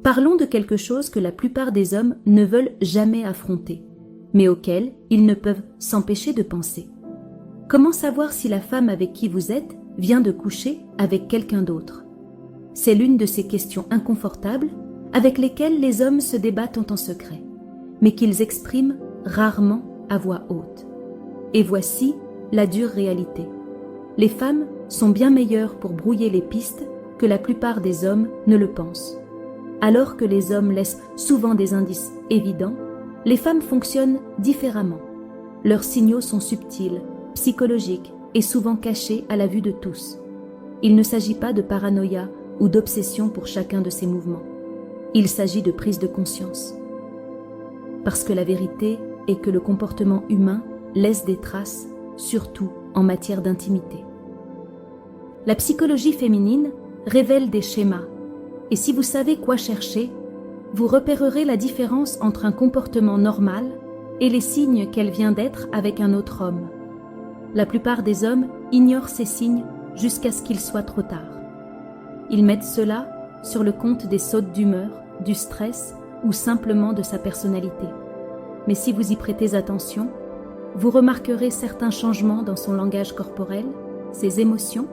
Parlons de quelque chose que la plupart des hommes ne veulent jamais affronter, mais auquel ils ne peuvent s'empêcher de penser. Comment savoir si la femme avec qui vous êtes vient de coucher avec quelqu'un d'autre? C'est l'une de ces questions inconfortables avec lesquelles les hommes se débattent en secret, mais qu'ils expriment rarement à voix haute. Et voici la dure réalité. Les femmes sont bien meilleures pour brouiller les pistes que la plupart des hommes ne le pensent. Alors que les hommes laissent souvent des indices évidents, les femmes fonctionnent différemment. Leurs signaux sont subtils, psychologiques et souvent cachés à la vue de tous. Il ne s'agit pas de paranoïa ou d'obsession pour chacun de ces mouvements. Il s'agit de prise de conscience. Parce que la vérité est que le comportement humain laisse des traces, surtout en matière d'intimité. La psychologie féminine révèle des schémas, et si vous savez quoi chercher, vous repérerez la différence entre un comportement normal et les signes qu'elle vient d'être avec un autre homme. La plupart des hommes ignorent ces signes jusqu'à ce qu'il soit trop tard. Ils mettent cela sur le compte des sautes d'humeur, du stress ou simplement de sa personnalité. Mais si vous y prêtez attention, vous remarquerez certains changements dans son langage corporel, ses émotions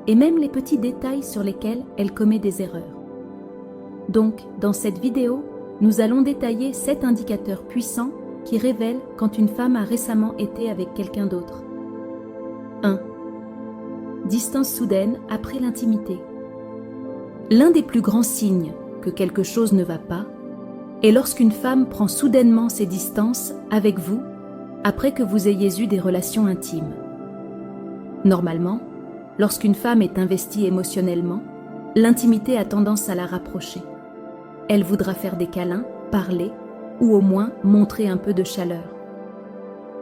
et même les petits détails sur lesquels elle commet des erreurs. Donc, dans cette vidéo, nous allons détailler 7 indicateurs puissants qui révèlent quand une femme a récemment été avec quelqu'un d'autre. 1. Distance soudaine après l'intimité. L'un des plus grands signes que quelque chose ne va pas est lorsqu'une femme prend soudainement ses distances avec vous après que vous ayez eu des relations intimes. Normalement, lorsqu'une femme est investie émotionnellement, l'intimité a tendance à la rapprocher. Elle voudra faire des câlins, parler ou au moins montrer un peu de chaleur.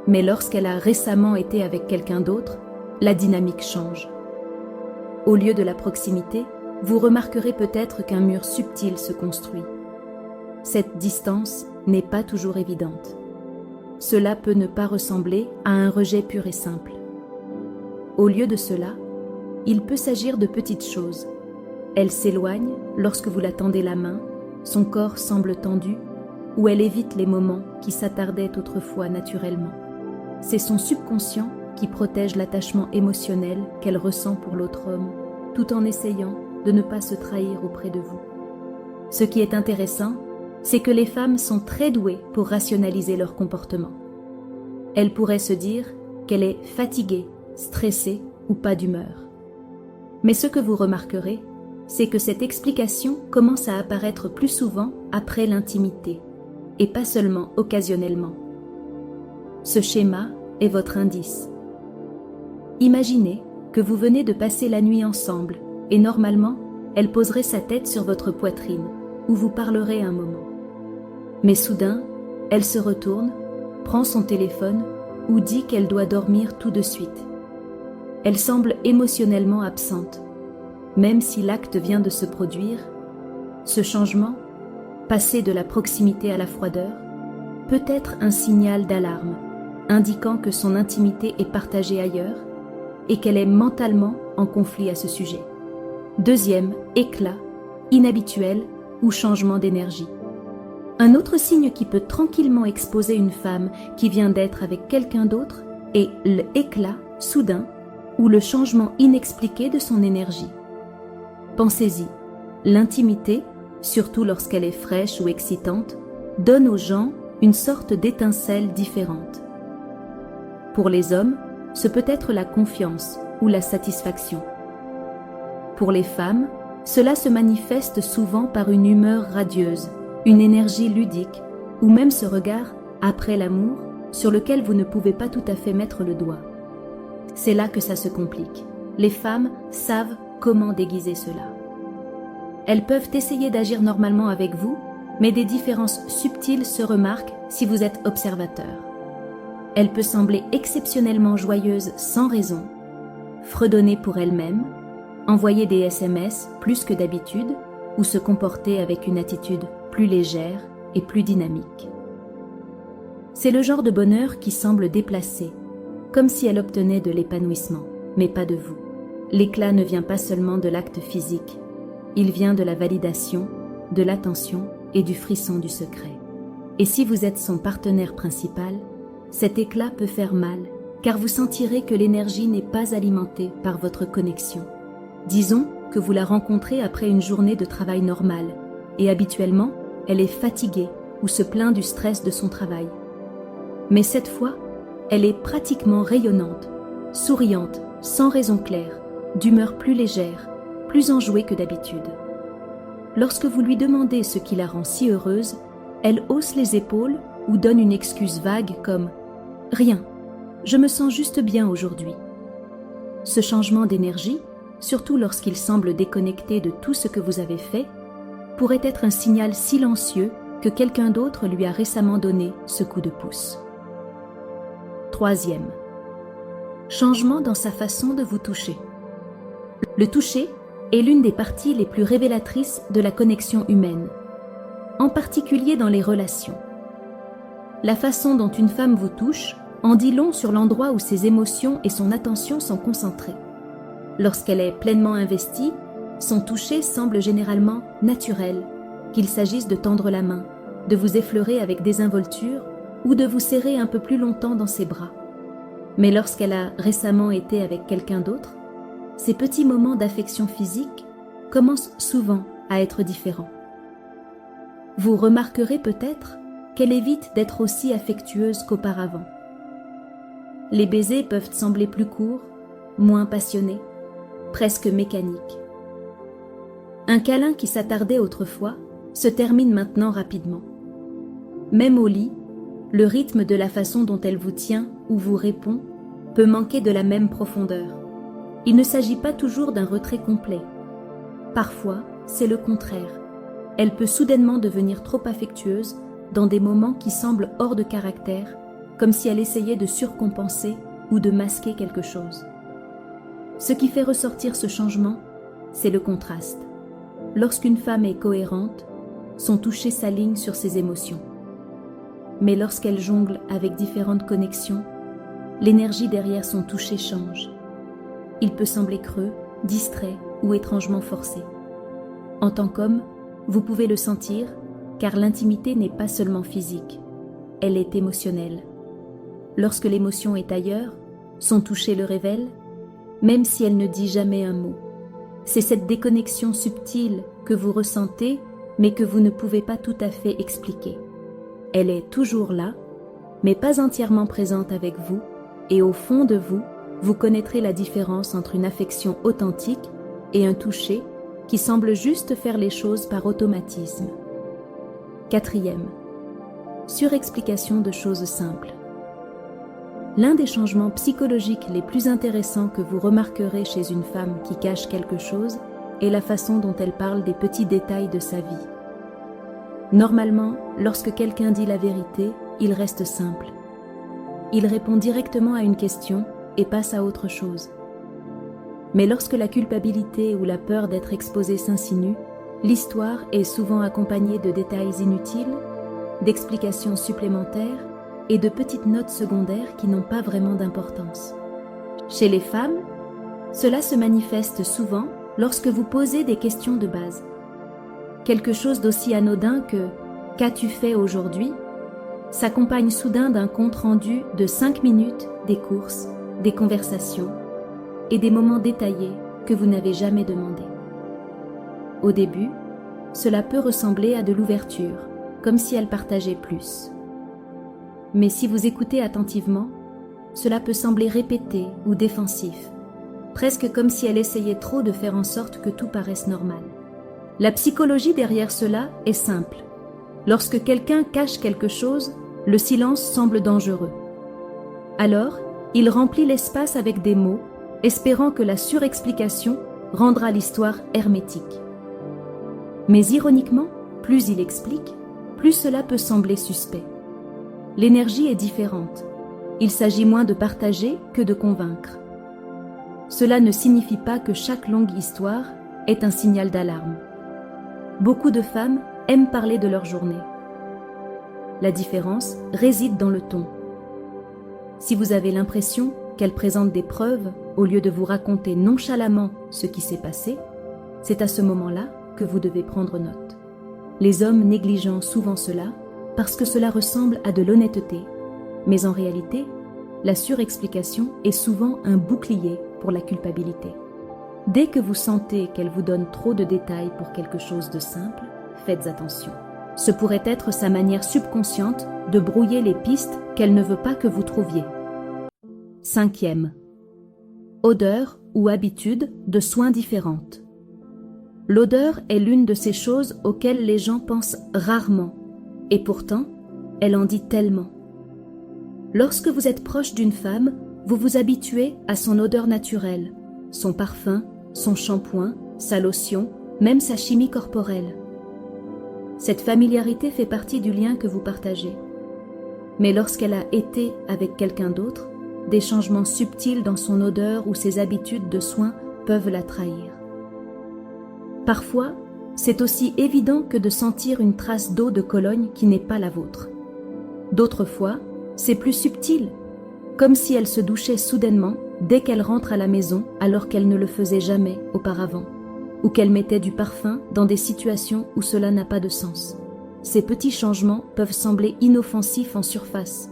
Mais lorsqu'elle a récemment été avec quelqu'un d'autre, la dynamique change. Au lieu de la proximité, vous remarquerez peut-être qu'un mur subtil se construit. Cette distance n'est pas toujours évidente. Cela peut ne pas ressembler à un rejet pur et simple. Au lieu de cela, il peut s'agir de petites choses. Elle s'éloigne lorsque vous la tendez la main, son corps semble tendu, ou elle évite les moments qui s'attardaient autrefois naturellement. C'est son subconscient qui protège l'attachement émotionnel qu'elle ressent pour l'autre homme, tout en essayant de ne pas se trahir auprès de vous. Ce qui est intéressant, c'est que les femmes sont très douées pour rationaliser leur comportement. Elles pourraient se dire qu'elle est fatiguée, stressée ou pas d'humeur. Mais ce que vous remarquerez, c'est que cette explication commence à apparaître plus souvent après l'intimité, et pas seulement occasionnellement. Ce schéma est votre indice. Imaginez que vous venez de passer la nuit ensemble, et normalement, elle poserait sa tête sur votre poitrine, où vous parlerez un moment. Mais soudain, elle se retourne, prend son téléphone ou dit qu'elle doit dormir tout de suite. Elle semble émotionnellement absente. Même si l'acte vient de se produire, ce changement, passer de la proximité à la froideur, peut être un signal d'alarme, indiquant que son intimité est partagée ailleurs et qu'elle est mentalement en conflit à ce sujet. Deuxième, éclat, inhabituel ou changement d'énergie. Un autre signe qui peut tranquillement exposer une femme qui vient d'être avec quelqu'un d'autre est l'éclat soudain ou le changement inexpliqué de son énergie. Pensez-y, l'intimité, surtout lorsqu'elle est fraîche ou excitante, donne aux gens une sorte d'étincelle différente. Pour les hommes, ce peut être la confiance ou la satisfaction. Pour les femmes, cela se manifeste souvent par une humeur radieuse, une énergie ludique, ou même ce regard après l'amour sur lequel vous ne pouvez pas tout à fait mettre le doigt. C'est là que ça se complique. Les femmes savent comment déguiser cela. Elles peuvent essayer d'agir normalement avec vous, mais des différences subtiles se remarquent si vous êtes observateur. Elle peut sembler exceptionnellement joyeuse sans raison, fredonner pour elle-même, envoyer des SMS plus que d'habitude ou se comporter avec une attitude plus légère et plus dynamique. C'est le genre de bonheur qui semble déplacé, comme si elle obtenait de l'épanouissement, mais pas de vous. L'éclat ne vient pas seulement de l'acte physique, il vient de la validation, de l'attention et du frisson du secret. Et si vous êtes son partenaire principal, cet éclat peut faire mal, car vous sentirez que l'énergie n'est pas alimentée par votre connexion. Disons que vous la rencontrez après une journée de travail normale, et habituellement, elle est fatiguée ou se plaint du stress de son travail. Mais cette fois, elle est pratiquement rayonnante, souriante, sans raison claire, d'humeur plus légère, plus enjouée que d'habitude. Lorsque vous lui demandez ce qui la rend si heureuse, elle hausse les épaules ou donne une excuse vague comme « Rien, je me sens juste bien aujourd'hui ». Ce changement d'énergie, surtout lorsqu'il semble déconnecté de tout ce que vous avez fait, pourrait être un signal silencieux que quelqu'un d'autre lui a récemment donné ce coup de pouce. Troisième, changement dans sa façon de vous toucher. Le toucher est l'une des parties les plus révélatrices de la connexion humaine, en particulier dans les relations. La façon dont une femme vous touche en dit long sur l'endroit où ses émotions et son attention sont concentrées. Lorsqu'elle est pleinement investie, son toucher semble généralement naturel, qu'il s'agisse de tendre la main, de vous effleurer avec désinvolture ou de vous serrer un peu plus longtemps dans ses bras. Mais lorsqu'elle a récemment été avec quelqu'un d'autre, ces petits moments d'affection physique commencent souvent à être différents. Vous remarquerez peut-être qu'elle évite d'être aussi affectueuse qu'auparavant. Les baisers peuvent sembler plus courts, moins passionnés, presque mécaniques. Un câlin qui s'attardait autrefois se termine maintenant rapidement. Même au lit, le rythme de la façon dont elle vous tient ou vous répond peut manquer de la même profondeur. Il ne s'agit pas toujours d'un retrait complet. Parfois, c'est le contraire. Elle peut soudainement devenir trop affectueuse dans des moments qui semblent hors de caractère, comme si elle essayait de surcompenser ou de masquer quelque chose. Ce qui fait ressortir ce changement, c'est le contraste. Lorsqu'une femme est cohérente, son toucher s'aligne sur ses émotions. Mais lorsqu'elle jongle avec différentes connexions, l'énergie derrière son toucher change. Il peut sembler creux, distrait ou étrangement forcé. En tant qu'homme, vous pouvez le sentir, car l'intimité n'est pas seulement physique, elle est émotionnelle. Lorsque l'émotion est ailleurs, son toucher le révèle, même si elle ne dit jamais un mot. C'est cette déconnexion subtile que vous ressentez, mais que vous ne pouvez pas tout à fait expliquer. Elle est toujours là, mais pas entièrement présente avec vous, et au fond de vous, vous connaîtrez la différence entre une affection authentique et un toucher qui semble juste faire les choses par automatisme. Quatrième, surexplication de choses simples. L'un des changements psychologiques les plus intéressants que vous remarquerez chez une femme qui cache quelque chose est la façon dont elle parle des petits détails de sa vie. Normalement, lorsque quelqu'un dit la vérité, il reste simple. Il répond directement à une question et passe à autre chose. Mais lorsque la culpabilité ou la peur d'être exposé s'insinue, l'histoire est souvent accompagnée de détails inutiles, d'explications supplémentaires et de petites notes secondaires qui n'ont pas vraiment d'importance. Chez les femmes, cela se manifeste souvent lorsque vous posez des questions de base. Quelque chose d'aussi anodin que « Qu'as-tu fait aujourd'hui ?» s'accompagne soudain d'un compte-rendu de 5 minutes des courses, des conversations et des moments détaillés que vous n'avez jamais demandé. Au début, cela peut ressembler à de l'ouverture, comme si elle partageait plus. Mais si vous écoutez attentivement, cela peut sembler répété ou défensif, presque comme si elle essayait trop de faire en sorte que tout paraisse normal. La psychologie derrière cela est simple. Lorsque quelqu'un cache quelque chose, le silence semble dangereux. Alors, il remplit l'espace avec des mots, espérant que la surexplication rendra l'histoire hermétique. Mais ironiquement, plus il explique, plus cela peut sembler suspect. L'énergie est différente. Il s'agit moins de partager que de convaincre. Cela ne signifie pas que chaque longue histoire est un signal d'alarme. Beaucoup de femmes aiment parler de leur journée. La différence réside dans le ton. Si vous avez l'impression qu'elle présente des preuves au lieu de vous raconter nonchalamment ce qui s'est passé, c'est à ce moment-là que vous devez prendre note. les hommes négligeant souvent cela parce que cela ressemble à de l'honnêteté. Mais en réalité, la surexplication est souvent un bouclier pour la culpabilité. Dès que vous sentez qu'elle vous donne trop de détails pour quelque chose de simple, faites attention. Ce pourrait être sa manière subconsciente de brouiller les pistes qu'elle ne veut pas que vous trouviez. 5e. Odeur ou habitude de soins différentes. L'odeur est l'une de ces choses auxquelles les gens pensent rarement, et pourtant, elle en dit tellement. Lorsque vous êtes proche d'une femme, vous vous habituez à son odeur naturelle, son parfum, son shampoing, sa lotion, même sa chimie corporelle. Cette familiarité fait partie du lien que vous partagez. Mais lorsqu'elle a été avec quelqu'un d'autre, des changements subtils dans son odeur ou ses habitudes de soins peuvent la trahir. Parfois, c'est aussi évident que de sentir une trace d'eau de Cologne qui n'est pas la vôtre. D'autres fois, c'est plus subtil, comme si elle se douchait soudainement dès qu'elle rentre à la maison alors qu'elle ne le faisait jamais auparavant, ou qu'elle mettait du parfum dans des situations où cela n'a pas de sens. Ces petits changements peuvent sembler inoffensifs en surface,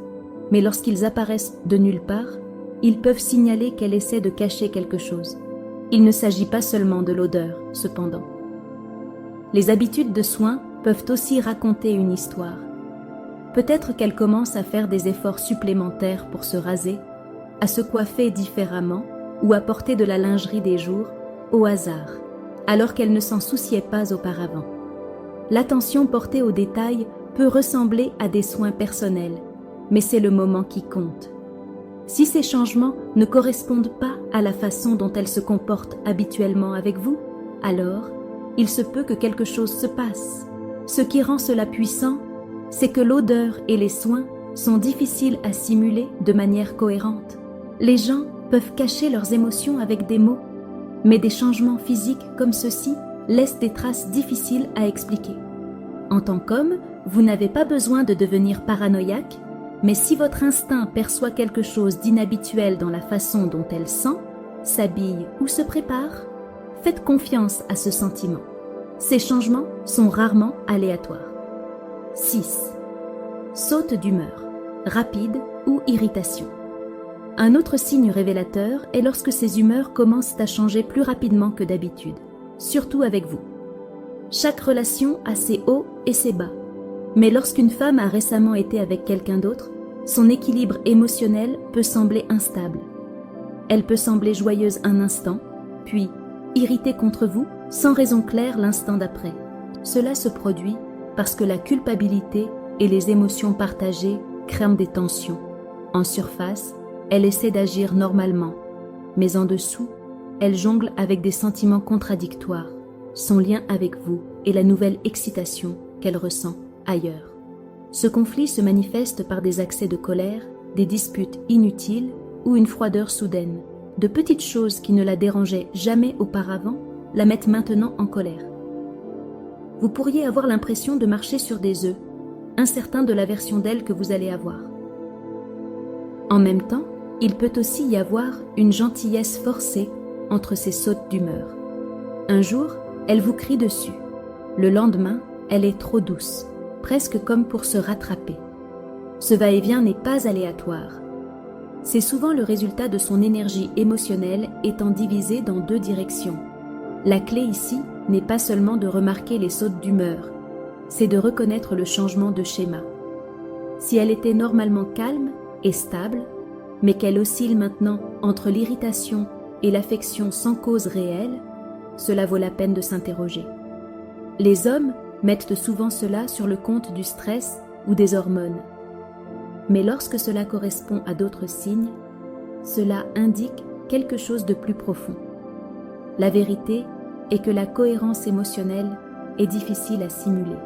mais lorsqu'ils apparaissent de nulle part, ils peuvent signaler qu'elle essaie de cacher quelque chose. Il ne s'agit pas seulement de l'odeur, cependant. Les habitudes de soins peuvent aussi raconter une histoire. Peut-être qu'elle commence à faire des efforts supplémentaires pour se raser, à se coiffer différemment ou à porter de la lingerie des jours, au hasard, alors qu'elle ne s'en souciait pas auparavant. L'attention portée aux détails peut ressembler à des soins personnels, mais c'est le moment qui compte. Si ces changements ne correspondent pas à la façon dont elle se comporte habituellement avec vous, alors il se peut que quelque chose se passe. Ce qui rend cela puissant, c'est que l'odeur et les soins sont difficiles à simuler de manière cohérente. Les gens peuvent cacher leurs émotions avec des mots, mais des changements physiques comme ceux-ci laissent des traces difficiles à expliquer. En tant qu'homme, vous n'avez pas besoin de devenir paranoïaque, mais si votre instinct perçoit quelque chose d'inhabituel dans la façon dont elle sent, s'habille ou se prépare, faites confiance à ce sentiment. Ces changements sont rarement aléatoires. 6. Saute d'humeur, rapide ou irritation. Un autre signe révélateur est lorsque ces humeurs commencent à changer plus rapidement que d'habitude, surtout avec vous. Chaque relation a ses hauts et ses bas, mais lorsqu'une femme a récemment été avec quelqu'un d'autre, son équilibre émotionnel peut sembler instable. Elle peut sembler joyeuse un instant, puis irritée contre vous sans raison claire l'instant d'après. Cela se produit parce que la culpabilité et les émotions partagées créent des tensions. En surface, elle essaie d'agir normalement, mais en dessous, elle jongle avec des sentiments contradictoires, son lien avec vous et la nouvelle excitation qu'elle ressent ailleurs. Ce conflit se manifeste par des accès de colère, des disputes inutiles ou une froideur soudaine. De petites choses qui ne la dérangeaient jamais auparavant la mettent maintenant en colère. Vous pourriez avoir l'impression de marcher sur des œufs, incertain de la version d'elle que vous allez avoir. En même temps, il peut aussi y avoir une gentillesse forcée entre ces sautes d'humeur. Un jour, elle vous crie dessus. Le lendemain, elle est trop douce, presque comme pour se rattraper. Ce va-et-vient n'est pas aléatoire. C'est souvent le résultat de son énergie émotionnelle étant divisée dans deux directions. La clé ici n'est pas seulement de remarquer les sautes d'humeur, c'est de reconnaître le changement de schéma. Si elle était normalement calme et stable, mais qu'elle oscille maintenant entre l'irritation et l'affection sans cause réelle, cela vaut la peine de s'interroger. Les hommes mettent souvent cela sur le compte du stress ou des hormones. Mais lorsque cela correspond à d'autres signes, cela indique quelque chose de plus profond. La vérité est que la cohérence émotionnelle est difficile à simuler.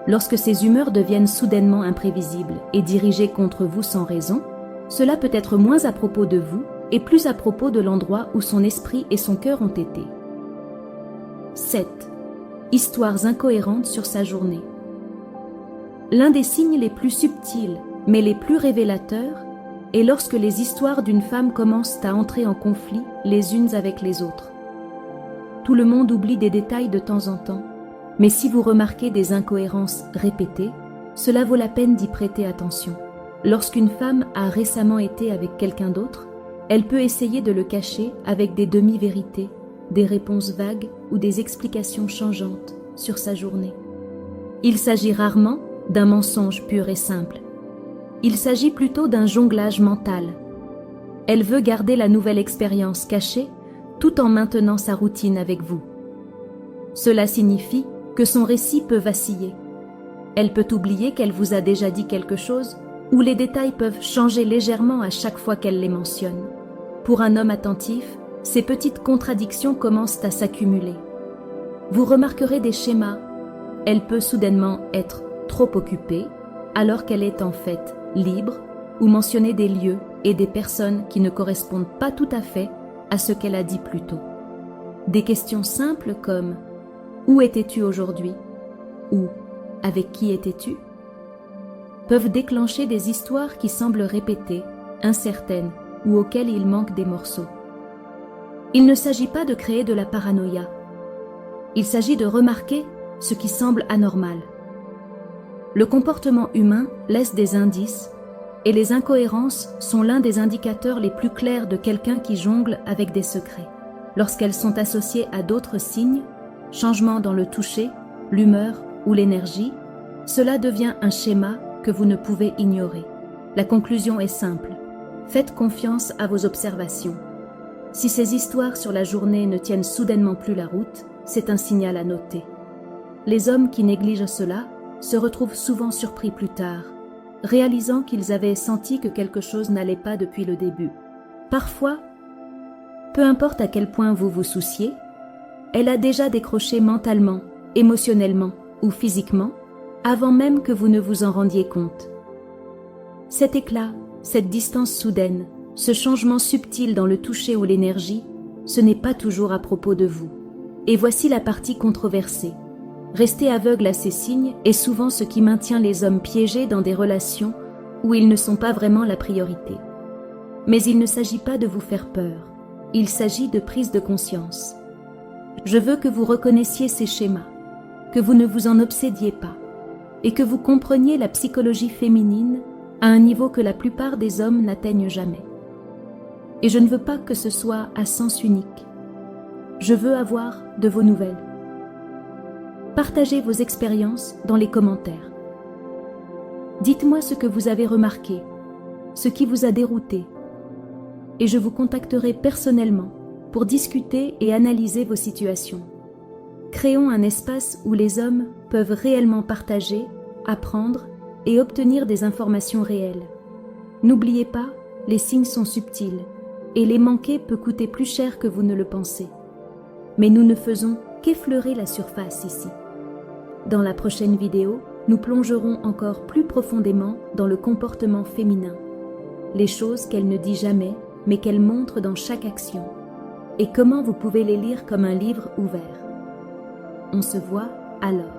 Lorsque ces humeurs deviennent soudainement imprévisibles et dirigées contre vous sans raison, cela peut être moins à propos de vous et plus à propos de l'endroit où son esprit et son cœur ont été. 7. Histoires incohérentes sur sa journée. L'un des signes les plus subtils, mais les plus révélateurs, est lorsque les histoires d'une femme commencent à entrer en conflit les unes avec les autres. Tout le monde oublie des détails de temps en temps, Mais si vous remarquez des incohérences répétées, cela vaut la peine d'y prêter attention. Lorsqu'une femme a récemment été avec quelqu'un d'autre, elle peut essayer de le cacher avec des demi-vérités, des réponses vagues ou des explications changeantes sur sa journée. Il s'agit rarement d'un mensonge pur et simple. Il s'agit plutôt d'un jonglage mental. Elle veut garder la nouvelle expérience cachée tout en maintenant sa routine avec vous. Cela signifie que son récit peut vaciller. Elle peut oublier qu'elle vous a déjà dit quelque chose ou les détails peuvent changer légèrement à chaque fois qu'elle les mentionne. Pour un homme attentif, ces petites contradictions commencent à s'accumuler. Vous remarquerez des schémas. Elle peut soudainement être trop occupée alors qu'elle est en fait libre ou mentionner des lieux et des personnes qui ne correspondent pas tout à fait à ce qu'elle a dit plus tôt. Des questions simples comme « Où étais-tu aujourd'hui ?» ou « Avec qui étais-tu ?» peuvent déclencher des histoires qui semblent répétées, incertaines ou auxquelles il manque des morceaux. Il ne s'agit pas de créer de la paranoïa. Il s'agit de remarquer ce qui semble anormal. Le comportement humain laisse des indices et les incohérences sont l'un des indicateurs les plus clairs de quelqu'un qui jongle avec des secrets. Lorsqu'elles sont associées à d'autres signes, changements dans le toucher, l'humeur ou l'énergie, cela devient un schéma que vous ne pouvez ignorer. La conclusion est simple. Faites confiance à vos observations. Si ces histoires sur la journée ne tiennent soudainement plus la route, c'est un signal à noter. Les hommes qui négligent cela se retrouvent souvent surpris plus tard, réalisant qu'ils avaient senti que quelque chose n'allait pas depuis le début. Parfois, peu importe à quel point vous vous souciez, elle a déjà décroché mentalement, émotionnellement ou physiquement, avant même que vous ne vous en rendiez compte. Cet éclat, cette distance soudaine, ce changement subtil dans le toucher ou l'énergie, ce n'est pas toujours à propos de vous. Et voici la partie controversée. Rester aveugle à ces signes est souvent ce qui maintient les hommes piégés dans des relations où ils ne sont pas vraiment la priorité. Mais il ne s'agit pas de vous faire peur, il s'agit de prise de conscience. Je veux que vous reconnaissiez ces schémas, que vous ne vous en obsédiez pas, et que vous compreniez la psychologie féminine à un niveau que la plupart des hommes n'atteignent jamais. Et je ne veux pas que ce soit à sens unique. Je veux avoir de vos nouvelles. Partagez vos expériences dans les commentaires. Dites-moi ce que vous avez remarqué, ce qui vous a dérouté, et je vous contacterai personnellement pour discuter et analyser vos situations. Créons un espace où les hommes peuvent réellement partager, apprendre et obtenir des informations réelles. N'oubliez pas, les signes sont subtils et les manquer peut coûter plus cher que vous ne le pensez. Mais nous ne faisons qu'effleurer la surface ici. Dans la prochaine vidéo, nous plongerons encore plus profondément dans le comportement féminin, les choses qu'elle ne dit jamais, mais qu'elle montre dans chaque action, et comment vous pouvez les lire comme un livre ouvert. On se voit alors.